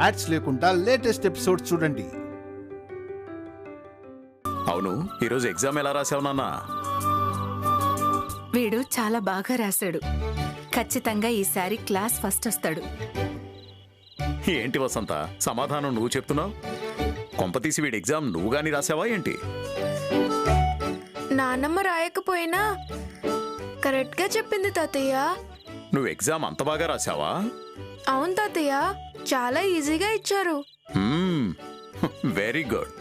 Ads లేకుండా latest episodes చూడండి. అవును, ఈరోజు ఎగ్జామ్ ఎలా రాసావు నాన్న? వీడు చాలా బాగా రాశాడు. ఖచ్చితంగా ఈసారి క్లాస్ ఫస్ట్ వస్తాడు. ఏంటి వసంత, సమాధానం నువ్వు చెప్తున్నావు? కొంపతీసి వీడి ఎగ్జామ్ నువ్వు గాని రాసావా ఏంటి? నాన్నమ్మ రాయకపోయినా కరెక్ట్ గా చెప్పింది తాతయ్య. నువ్వు ఎగ్జామ్ అంత బాగా రాసావా? అవును తాతయ్య, చాలా ఈజీగా ఇచ్చారు. Very good.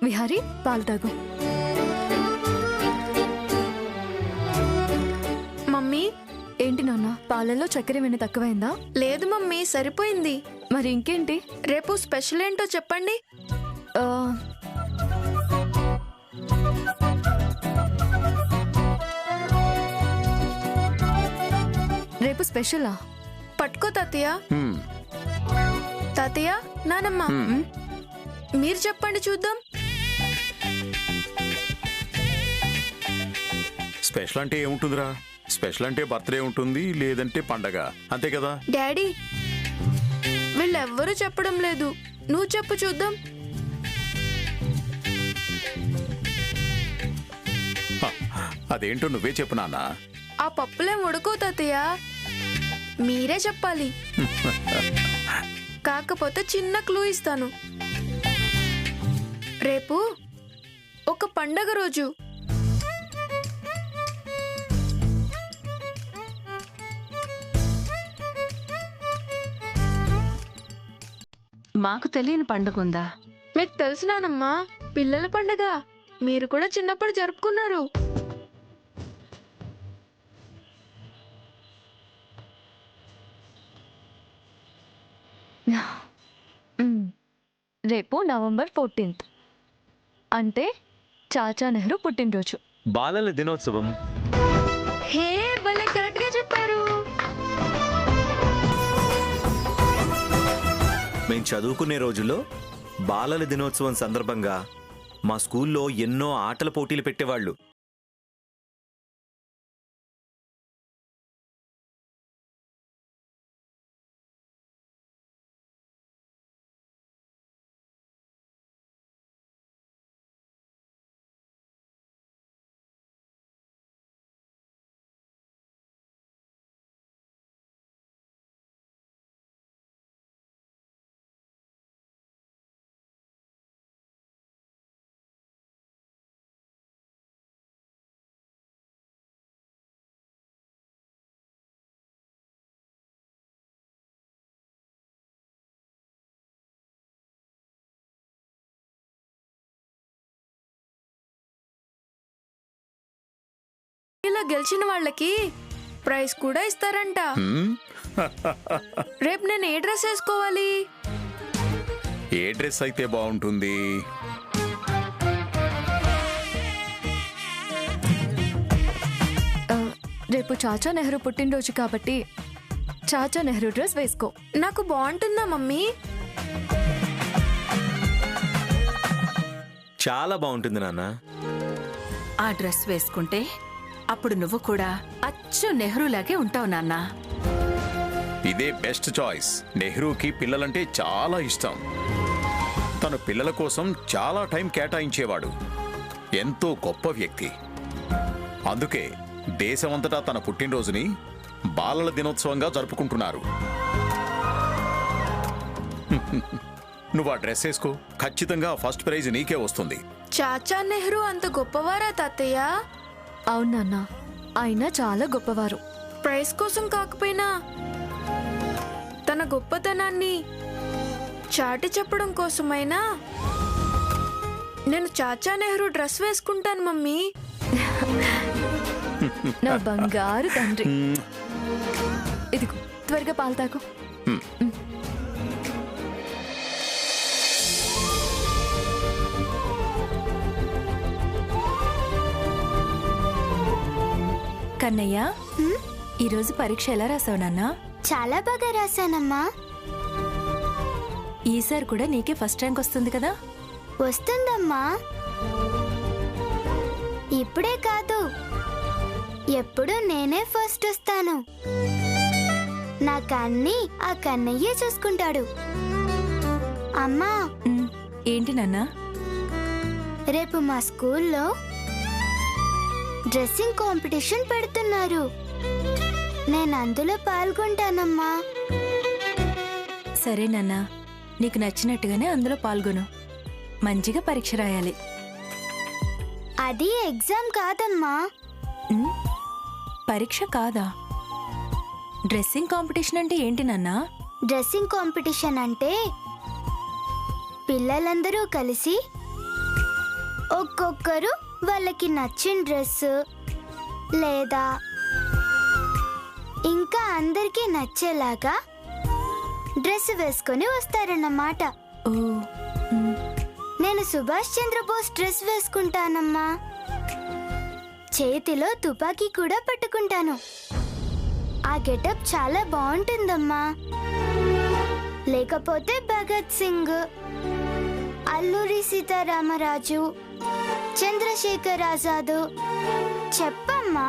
విహారీ, పాలు తాగు. మమ్మీ. ఏంటి నాన్న, పాలల్లో చక్కెర ఏమైనా తక్కువైందా? లేదు మమ్మీ, సరిపోయింది. మరి ఇంకేంటి? రేపు స్పెషల్ ఏంటో చెప్పండి. రేపు స్పెషలా? పట్టుకో తాతయ్య. తాతయ్య, నానమ్మ, మీరు చెప్పండి చూద్దాం. స్పెషల్ అంటే ఏముంటుందిరా? స్పెషల్ అంటే బర్త్డే ఉంటుంది, లేదంటే పండగ, అంతే కదా? డాడీ, వీళ్ళెవ్వరూ చెప్పడం లేదు. నువ్వు చెప్పు చూద్దాం. అదేంటో నువ్వే చెప్పు నాన్న. ఆ పప్పులేం ఉడుకో తాతయ్య, మీరే చెప్పాలి. కాకపోతే చిన్న క్లూ ఇస్తాను. రేపు ఒక పండగ రోజు. మాకు తెలియని పండుగ ఉందా? మీకు తెలుసునానమ్మా, పిల్లల పండగ. మీరు కూడా చిన్నప్పుడు జరుపుకున్నారు. రేపు నవంబర్ 14th, అంటే చాచా నెహ్రూ పుట్టినరోజు. బాలల దినోత్సవం. హే, భలే కరెక్ట్ గా చెప్పారు. మేము చదువుకునే రోజుల్లో బాలల దినోత్సవం సందర్భంగా మా స్కూల్లో ఎన్నో ఆటల పోటీలు పెట్టేవాళ్ళు. ఇలా గెలిచిన వాళ్ళకి ప్రైజ్ కూడా ఇస్తారంట. రేపు నేను ఏ డ్రెస్ వేసుకోవాలి? ఏ డ్రెస్ అయితే బాగుంటుంది? రేపు చాచా నెహ్రూ పుట్టినరోజు కాబట్టి చాచా నెహ్రూ డ్రెస్ వేసుకో. నాకు బాగుంటుందా మమ్మీ? చాలా బాగుంటుంది నాన్న. ఆ డ్రెస్ వేసుకుంటే అప్పుడు నువ్వు కూడా అచ్చు నెహ్రూలాగే ఉంటావు నాన్న. ఇదే బెస్ట్ చాయిస్. నెహ్రూకి పిల్లలంటే చాలా ఇష్టం. తను పిల్లల కోసం చాలా టైం కేటాయించేవాడు. ఎంతో గొప్ప వ్యక్తి. అందుకే దేశమంతటా తన పుట్టినరోజుని బాలల దినోత్సవంగా జరుపుకుంటున్నారు. నువ్వు ఆ డ్రెస్ వేసుకో, ఖచ్చితంగా ఫస్ట్ ప్రైజ్ నీకే వస్తుంది. చాచా నెహ్రూ అంత గొప్పవారా తాతయ్య? అవును నాన్న, ఆయన చాలా గొప్పవారు. ప్రైజ్ కోసం కాకపోయినా తన గొప్పతనాన్ని చాటి చెప్పడం కోసమైనా నేను చాచా నెహ్రూ డ్రెస్ వేసుకుంటాను మమ్మీ. నా బంగారు తండ్రి. ఇదిగో, త్వరగా పాలు తాగు. కన్నయ్య, ఈరోజు పరీక్ష ఎలా రాసావు నాన్నా? చాలా బాగా రాశానమ్మా. ఈసారి కూడా నీకే ఫస్ట్ ర్యాంక్ వస్తుంది కదా? వస్తుందమ్మా. ఇప్పుడే కాదు, ఎప్పుడు నేనే ఫస్ట్ వస్తాను. నాకన్నీ ఆ కన్నయ్యే చూసుకుంటాడు. అమ్మా, ఉమ్, ఏంటి నాన్నా? రేపు మా స్కూల్లో డ్రెస్సింగ్ కాంపిటీషన్ పెడుతున్నారు. నేను అందులో పాల్గొంటానమ్మా. సరే నాన్నా, నీకు నచ్చినట్టుగానే అందులో పాల్గొను. మంచిగా పరీక్ష రాయాలి. అది ఎగ్జామ్ కాదమ్మా. ఉమ్, పరీక్ష కాదా? డ్రెస్సింగ్ కాంపిటీషన్ అంటే ఏంటి నాన్నా? డ్రెస్సింగ్ కాంపిటీషన్ అంటే పిల్లలందరూ కలిసి ఒక్కొక్కరు వాళ్ళకి నచ్చిన డ్రెస్ లేదా ఇంకా అందరికీ నచ్చేలాగా డ్రెస్ వేసుకొని వస్తారన్నమాట. ఓ, ఉమ్, నేను సుభాష్ చంద్రబోస్ డ్రెస్ వేసుకుంటానమ్మా. చేతిలో తుపాకీ కూడా పట్టుకుంటాను. ఆ గెటప్ చాలా బాగుంటుందమ్మా. లేకపోతే భగత్ సింగ్, అల్లూరి సీతారామరాజు, చంద్రశేఖర్ ఆజాద్. చెప్పమ్మా,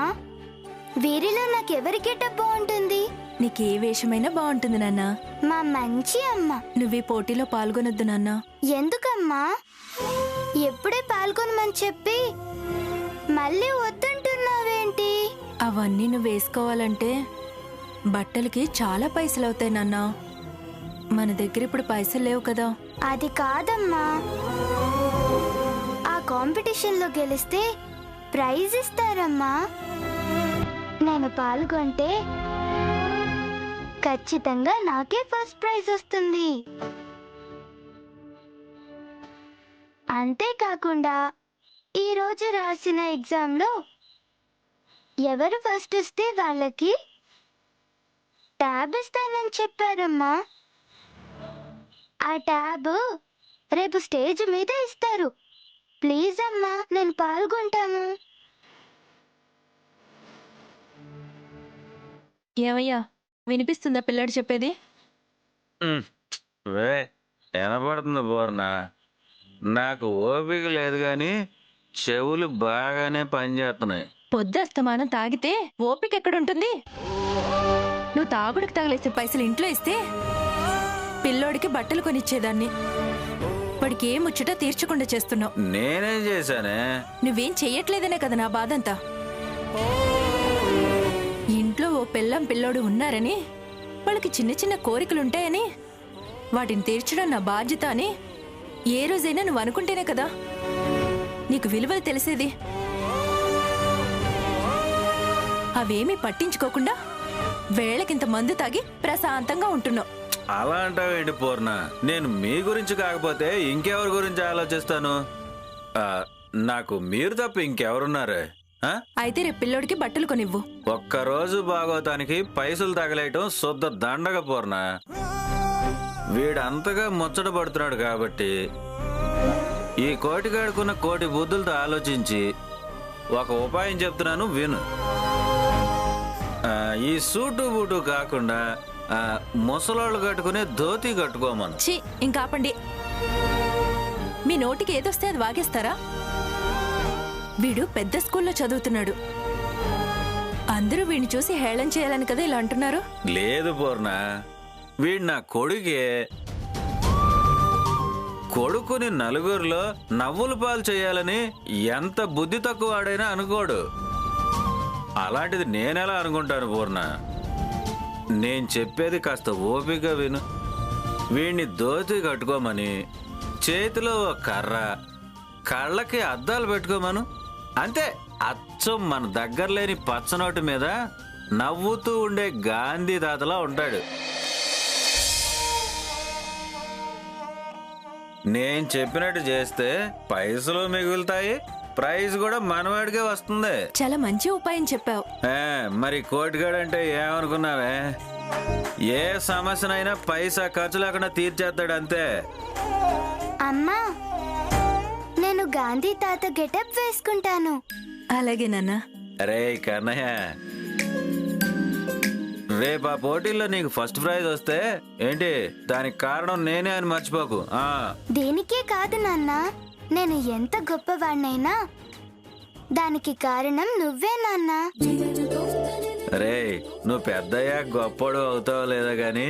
వీరిలో నాకెవరి గెటప్ బాగుంటుంది? నీకే వేషమైనా బాగుంటుంది నాన్నా. మా మంచి అమ్మ. నువ్వీ పోటీలో పాల్గొనొద్దు నాన్నా. ఎందుకమ్మా? ఎప్పుడే పాల్గొనమని చెప్పి మళ్ళీ వద్దంటున్నావేంటి? అవన్నీ నువ్వు వేసుకోవాలంటే బట్టలకి చాలా పైసలు అవుతాయి నాన్నా. మన దగ్గర ఇప్పుడు పైసలు లేవు కదా. అది కాదమ్మా, ఆ కాంపిటీషన్లో గెలిస్తే ప్రైజ్ ఇస్తారమ్మా. నేను పాల్గొంటే ఖచ్చితంగా నాకే ఫస్ట్ ప్రైజ్ వస్తుంది. అంతేకాకుండా ఈరోజు రాసిన ఎగ్జామ్లో ఎవరు ఫస్ట్ వస్తే వాళ్ళకి ట్యాబ్ ఇస్తానని చెప్పారమ్మా. ఆ ట్యాబ్ రేపు స్టేజ్ మీద ఇస్తారు. ప్లీజ్ అమ్మా, నేను పాల్గొంటాను. ఏమయ్యా, వినిపిస్తుందా పిల్లాడు చెప్పేది? వినపడుతుంది పూర్ణ. నాకు ఓపిక లేదు కానీ చెవులు బాగానే పనిచేస్తున్నాయి. పొద్దుస్తమానం తాగితే ఓపిక ఎక్కడుంటుంది? నువ్వు తాగుడికి తగలేసే పైసలు ఇంట్లో ఇస్తే పిల్లోడికి బట్టలు కొనిచ్చేదాన్ని. వాడికి ఏ ముచ్చట తీర్చకుండా చేస్తున్నావు. నేనేం చేశానే? నువ్వేం చెయ్యట్లేదనే కదా నా బాధంతా. ఇంట్లో ఓ పిల్లోడు ఉన్నారని, వాళ్ళకి చిన్న చిన్న కోరికలుంటాయని, వాటిని తీర్చడం నా బాధ్యత అని ఏ రోజైనా నువ్వు అనుకుంటేనే కదా నీకు విలువలు తెలిసేది. అవేమీ పట్టించుకోకుండా వేళకింత మందు తాగి ప్రశాంతంగా ఉంటున్నావు. అలా అంటావేంటి పూర్ణ? నేను మీ గురించి కాకపోతే ఇంకెవరి గురించి ఆలోచిస్తాను? నాకు మీరు తప్ప ఇంకెవరున్నారు? అయితే రేపు పిల్లోడికి బట్టలు కొనివ్వు. ఒక్కరోజు బాగోతానికి పైసలు తగలేయటం శుద్ధ దండగ పూర్ణ. వీడంతగా ముచ్చట పడుతున్నాడు కాబట్టి ఈ కోటిగాడుకున్న కోటి బుద్ధులతో ఆలోచించి ఒక ఉపాయం చెప్తున్నాను, విను. ఈ సూటు బూటు కాకుండా ముసలోళ్ళు కట్టుకునే ధోతి కట్టుకోమను. ఛీ, ఇంకాపండి. మీ నోటికి ఏదొస్తే అది వాగేస్తారా? వీడు పెద్ద స్కూల్లో చదువుతున్నాడు. అందరూ వీడిని చూసి హేళన చేయాలని కదా ఇలా అంటున్నారు. లేదు పూర్ణ, వీడు నా కొడుకే. కొడుకుని నలుగురిలో నవ్వుల పాలు చేయాలని ఎంత బుద్ధి తక్కువ వాడైనా అనుకోడు. అలాంటిది నేనెలా అనుకుంటాను పూర్ణ? నేను చెప్పేది కాస్త ఓపిక విను. వీడిని ధోతి కట్టుకోమని, చేతిలో ఓ కర్ర, కళ్ళకి అద్దాలు పెట్టుకోమను. అంతే. అచ్చం మన దగ్గర లేని పచ్చనోటి మీద నవ్వుతూ ఉండే గాంధీ తాతలా ఉంటాడు. నేను చెప్పినట్టు చేస్తే పైసలు మిగులుతాయి, ప్రైజ్ కూడా మనవాడికే వస్తుంది. చాలా మంచి ఉపాయం చెప్పావు. మరి కోటిగాడంటే ఏమనుకున్నావే? ఏ సమస్యనైనా పైసా ఖర్చు లేకుండా తీర్చేస్తాడు, అంతే. అమ్మా, నేను గాంధీ తాత గెటప్ వేసుకుంటాను. అలాగే నాన్న. రే కన్నయ్య, రేపు ఆ పోటీల్లో నీకు ఫస్ట్ ప్రైజ్ వస్తే ఏంటి, దానికి కారణం నేనే అని మర్చిపోకు. దేనికే కాదు నాన్న, నేను ఎంత గొప్పవాణ్ణైనా దానికి కారణం నువ్వే నాన్న. రే, నువ్వు పెద్దయ్యా గొప్పడు అవుతావో లేదో గాని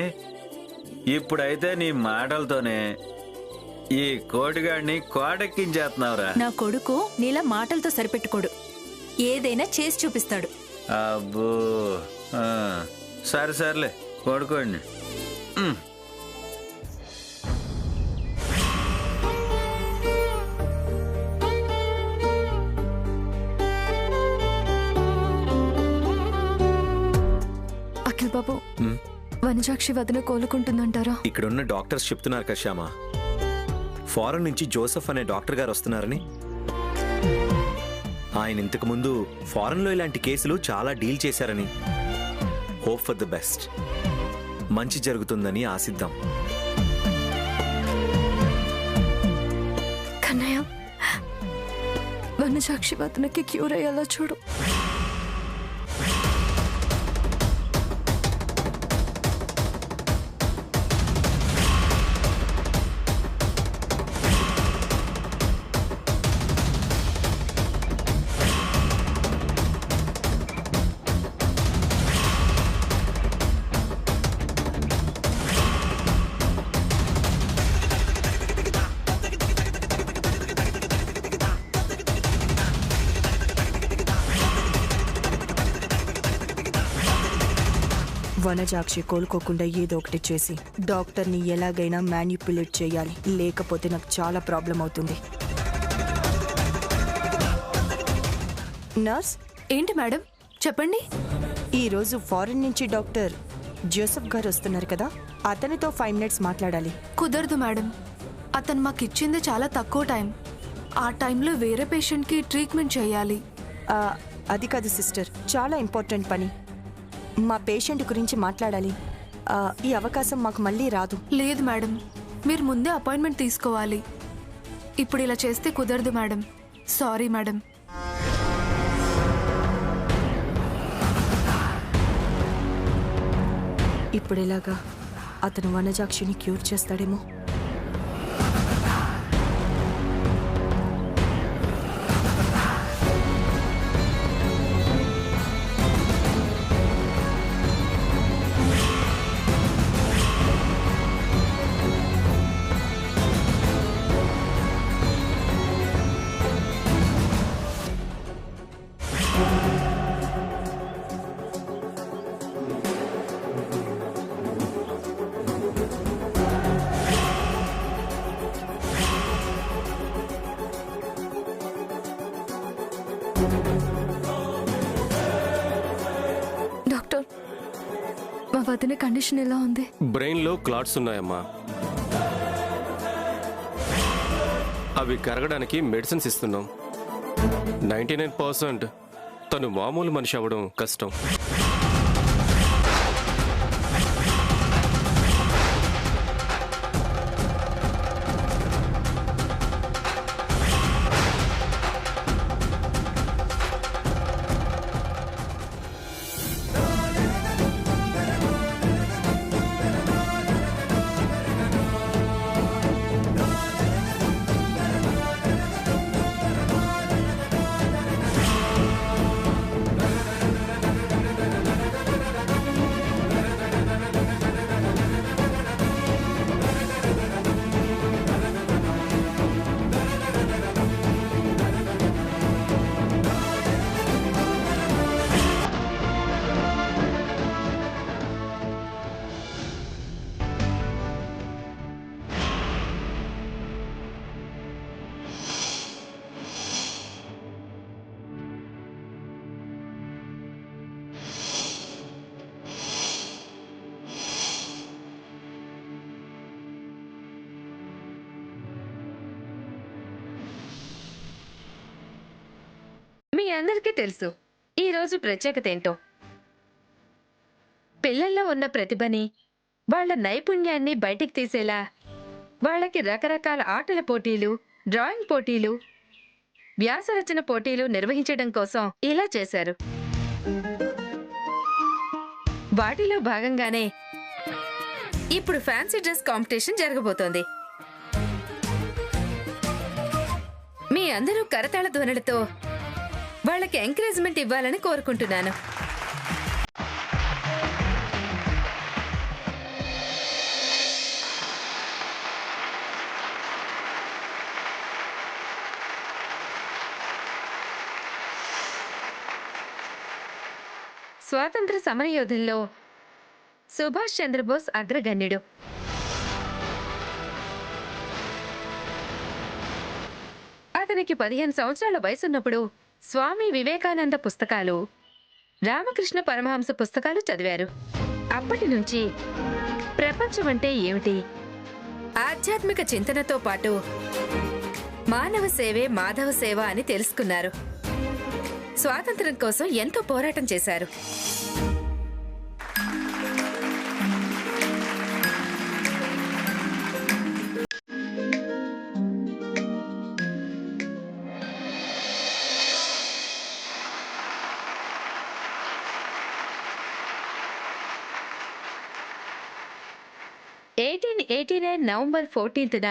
ఇప్పుడైతే నీ మాటలతోనే ఈ కోటిగాడిని కోటెక్కించేస్తున్నావురా. నా కొడుకు నీలా మాటలతో సరిపెట్టుకోడు, ఏదైనా చేసి చూపిస్తాడు. అబ్బో, ఆ, సరే సర్లే పడుకోండి. అఖిల్ బాబు, వనజాక్షి వదిన కోలుకుంటుందంటారా? ఇక్కడున్న డాక్టర్స్ చెప్తున్నారు కదా శ్యామ, ఫారెన్ నుంచి జోసెఫ్ అనే డాక్టర్ గారు వస్తున్నారని. ఆయన ఇంతకు ముందు ఫారెన్లో ఇలాంటి కేసులు చాలా డీల్ చేశారని. Hope for the best. మంచి జరుగుతుందని ఆశిద్దాం. కన్నయ్య, వనజాక్షి వదినకి క్యూర్ అయ్యేలా చూడు. వనజాక్షి కోలుకోకుండా ఏదో ఒకటి చేసి డాక్టర్ని ఎలాగైనా మ్యానిపులేట్ చేయాలి, లేకపోతే నాకు చాలా ప్రాబ్లం అవుతుంది. నర్స్, ఏంటి మేడం, చెప్పండి. ఈరోజు ఫారెన్ నుంచి డాక్టర్ జోసెఫ్ గారు వస్తున్నారు కదా, అతనితో 5 minutes మాట్లాడాలి. కుదరదు మేడం, అతను మాకు ఇచ్చింది చాలా తక్కువ టైం. ఆ టైంలో వేరే పేషెంట్కి ట్రీట్మెంట్ చేయాలి. అది కాదు సిస్టర్, చాలా ఇంపార్టెంట్ పని. మా పేషెంట్ గురించి మాట్లాడాలి. ఈ అవకాశం మాకు మళ్ళీ రాదు. లేదు మేడం, మీరు ముందే అపాయింట్మెంట్ తీసుకోవాలి. ఇప్పుడు ఇలా చేస్తే కుదరదు మేడం. Sorry madam. ఇప్పుడు ఎలాగా? అతను వనజాక్షిని క్యూర్ చేస్తాడేమో. డాక్టర్, మా వదిన కండిషన్ ఎలా ఉంది? బ్రెయిన్లో క్లాట్స్ ఉన్నాయమ్మా. అవి కరగడానికి మెడిసిన్స్ ఇస్తున్నాం. 99% తను మామూలు మనిషి అవ్వడం కష్టం. మీ అందరికీ తెలుసు ఈ రోజు ప్రత్యేకత ఏంటో. పిల్లల్లో ఉన్న ప్రతిభని, వాళ్ళ నైపుణ్యాన్ని బయటికి తీసేలా వాళ్ళకి రకరకాల ఆటల పోటీలు, డ్రాయింగ్ పోటీలు, వ్యాసరచన పోటీలు నిర్వహించడం కోసం ఇలా చేశారు. వాటిలో భాగంగానే ఇప్పుడు ఫ్యాన్సీ డ్రెస్ కాంపిటీషన్ జరగబోతోంది. మీ అందరూ కరతాళ ధ్వనులతో వాళ్ళకి ఎంకరేజ్మెంట్ ఇవ్వాలని కోరుకుంటున్నాను. స్వాతంత్ర సమరయోధుల్లో సుభాష్ చంద్రబోస్ అగ్రగణ్యుడు. అతనికి 15 సంవత్సరాల వయసున్నప్పుడు స్వామి వివేకానంద పుస్తకాలు, రామకృష్ణ పరమహంస పుస్తకాలు చదివారు. అప్పటి నుంచి ప్రపంచం అంటే ఏమిటి, ఆధ్యాత్మిక చింతనతో పాటు మానవ సేవే మాధవ సేవ అని తెలుసుకున్నారు. స్వాతంత్ర్యం కోసం ఎంతో పోరాటం చేశారు. నవంబర్ 14న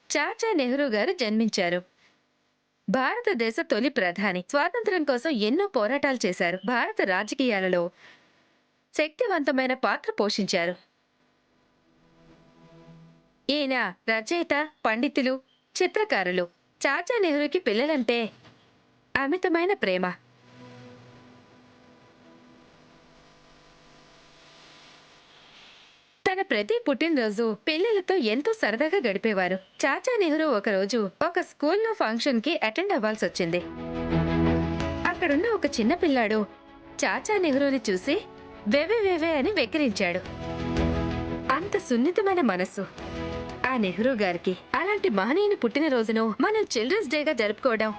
చాచా నెహ్రూ గారు జన్మించారు. భారతదేశ తొలి ప్రధాని. స్వాతంత్ర్యం కోసం ఎన్నో పోరాటాలు చేశారు. భారత రాజకీయాలలో శక్తివంతమైన పాత్ర పోషించారు. ఈయన రచయిత, పండితులు, చిత్రకారులు. చాచా నెహ్రూకి పిల్లలంటే అమితమైన ప్రేమ. తన ప్రతి పుట్టినరోజు పిల్లలతో ఎంతో సరదాగా గడిపేవారు. చాచా నెహ్రూ ఒకరోజు ఒక స్కూల్లో ఫంక్షన్ కి అటెండ్ అవ్వాల్సి వచ్చింది. అక్కడున్న ఒక చిన్న పిల్లాడు చాచా నెహ్రూని చూసి వెవే వెవే అని వెక్కిరించాడు. అంత సున్నితమైన మనసు ఆ నెహ్రూ గారికి. అలాంటి మహనీయుని పుట్టినరోజును మనం చిల్డ్రన్స్ డేగా జరుపుకోవడం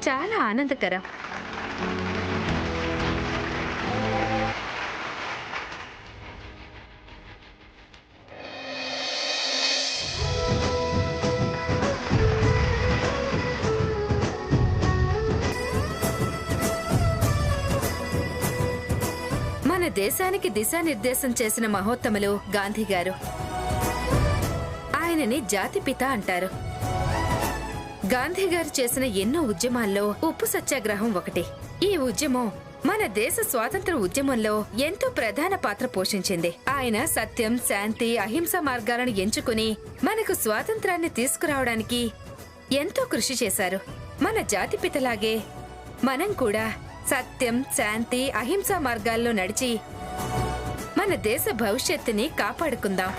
చాలా ఆనందకరం. మన దేశానికి దిశానిర్దేశం చేసిన మహోత్తములు గాంధీ గారు. ఆయనని జాతిపిత అంటారు. గాంధీ గారు చేసిన ఎన్నో ఉద్యమాల్లో ఉప్పు సత్యాగ్రహం ఒకటి. ఈ ఉద్యమం మన దేశ స్వాతంత్ర ఉద్యమంలో ఎంతో ప్రధాన పాత్ర పోషించింది. ఆయన సత్యం, శాంతి, అహింస మార్గాలను ఎంచుకుని మనకు స్వాతంత్రాన్ని తీసుకురావడానికి ఎంతో కృషి చేశారు. మన జాతిపితలాగే మనం కూడా సత్యం, శాంతి, అహింసా మార్గాల్లో నడిచి మన దేశ భవిష్యత్తుని కాపాడుకుందాం.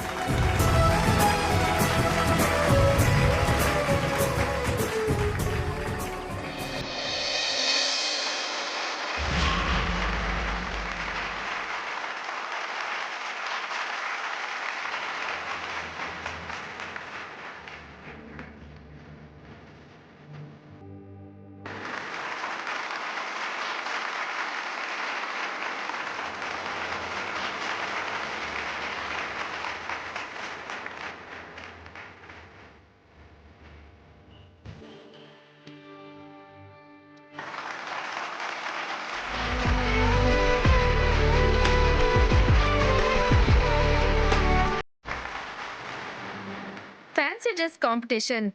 ఫ్యాన్సీ డ్రెస్ కాంపిటీషన్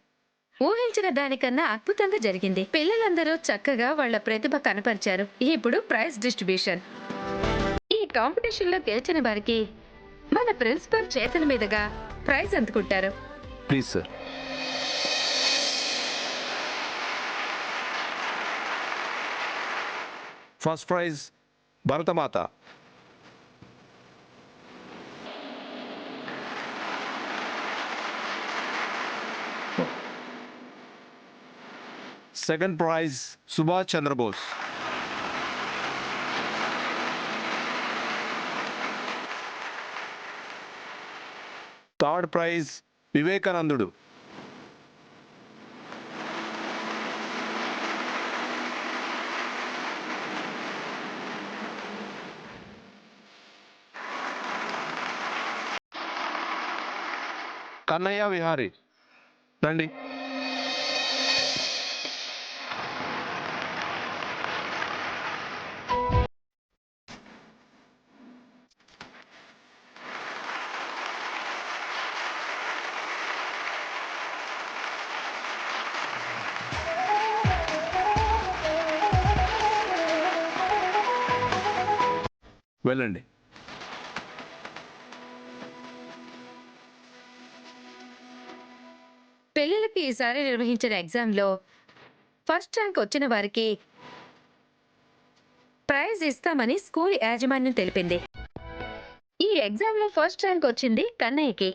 ఊహించిన దానికన్నా అద్భుతంగా జరిగింది. పిల్లలందరూ చక్కగా వాళ్ళ ప్రతిభ కనపరిచారు. ఇప్పుడు ప్రైజ్ డిస్ట్రిబ్యూషన్. ఈ కాంపిటీషన్ లో గెలిచిన వారికి మన ప్రిన్సిపల్ చేతుల మీదుగా ప్రైజ్ అందుకుంటారు. Please sir. First prize Bharatmata. Second prize Subhash Chandrabose. Third prize వివేకానందుడు. కన్నయ్య విహారీ. రండి. వెళ్ళండి. పిల్లలకి ఈసారి నిర్వహించిన ఎగ్జామ్లో ఫస్ట్ ర్యాంక్ వచ్చిన వారికి ప్రైజ్ ప్రైజ్ ఇస్తామని స్కూల్ యాజమాన్యం తెలిపింది. ఈ ఎగ్జామ్ లో ఫస్ట్ ర్యాంక్ వచ్చింది కన్నయ్యకి.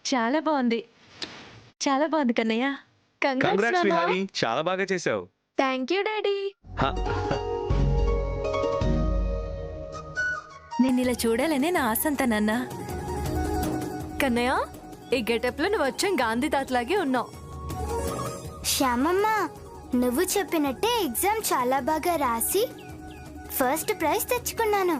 చాలా బాగుంది, చాలా బాగుంది కన్నయ్య. కంగ్రాట్స్ విహారీ, చాలా బాగా చేసావు. Thank you daddy. నేను ఇలా చూడాలనే నా ఆశ అంతా నాన్న. కన్నయ్య, ఈ గెటప్ లో నువ్వు వచ్చాం గాంధీ తాతలాగే ఉన్నావు. శ్యామమ్మ, నువ్వు చెప్పినట్టే ఎగ్జామ్ చాలా బాగా రాసి ఫస్ట్ ప్రైజ్ తెచ్చుకున్నాను.